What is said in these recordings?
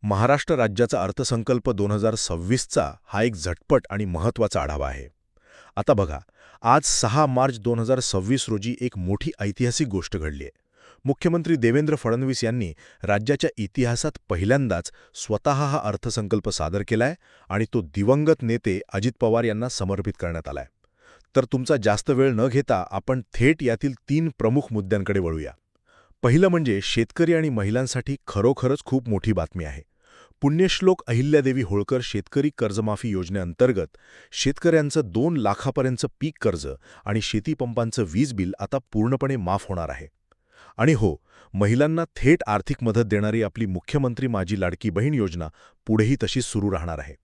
महाराष्ट्र राज्याचा अर्थसंकल्प 2026चा हा एक झटपट आणि महत्त्वाचा आढावा आहे. आता बघा, आज 6 मार्च 2026 रोजी एक मोठी ऐतिहासिक गोष्ट घडली आहे. मुख्यमंत्री देवेंद्र फडणवीस यांनी राज्याच्या इतिहासात पहिल्यांदाच स्वतः हा अर्थसंकल्प सादर केलाय आणि तो दिवंगत नेते अजित पवार यांना समर्पित करण्यात आलाय. तर तुमचा जास्त वेळ न घेता आपण थेट यातील 3 प्रमुख मुद्द्यांकडे वळूया. पहिलं म्हणजे शेतकरी आणि महिलांसाठी खरोखरच खूप मोठी बातमी आहे. पुण्यश्लोक अहिल्यादेवी होळकर शेतकरी कर्जमाफी योजनेअंतर्गत शेतकऱ्यांचं 2 लाखापर्यंतचं पीक कर्ज आणि शेतीपंपांचं वीज बिल आता पूर्णपणे माफ होणार आहे. आणि हो, महिलांना थेट आर्थिक मदत देणारी आपली मुख्यमंत्री माझी लाडकी बहीण योजना पुढेही तशीच सुरू राहणार आहे.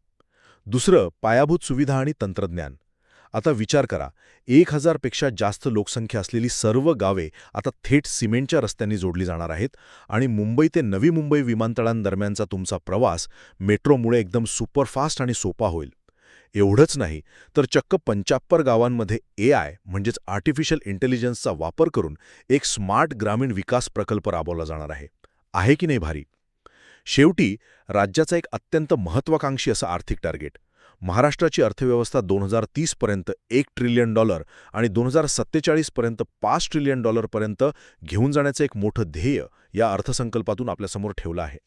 दुसरं, पायाभूत सुविधा आणि तंत्रज्ञान. आता विचार करा, 1000 पेक्षा जास्त लोकसंख्या असलेली सर्व गावे आता थेट सिमेंटच्या रस्त्यांनी जोडली जाणार आहेत आणि मुंबई ते नवी मुंबई विमानतळांदरम्यानचा तुमचा प्रवास मेट्रोमुळे एकदम सुपरफास्ट आणि सोपा होईल. एवढंच नाही, तर चक्क 75 गावांमध्ये AI म्हणजेच आर्टिफिशियल इंटेलिजन्सचा वापर करून एक स्मार्ट ग्रामीण विकास प्रकल्प राबवला जाणार आहे. आहे की नाही भारी? शेवटी राज्याचा एक अत्यंत महत्त्वाकांक्षी असं आर्थिक टार्गेट. महाराष्ट्राची अर्थव्यवस्था 2030 पर्यंत $1 ट्रिलियन आणि 2047 पर्यंत $5 ट्रिलियन पर्यंत घेऊन जाण्याचं एक मोठं ध्येय या अर्थसंकल्पातून आपल्यासमोर ठेवलं आहे.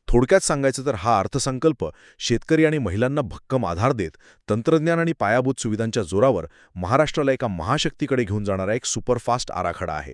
थोडक्यात सांगायचं तर हा अर्थसंकल्प शेतकरी आणि महिलांना भक्कम आधार देत तंत्रज्ञान आणि पायाभूत सुविधांच्या जोरावर महाराष्ट्राला एका महाशक्तीकडे घेऊन जाणारा एक सुपरफास्ट आराखडा आहे.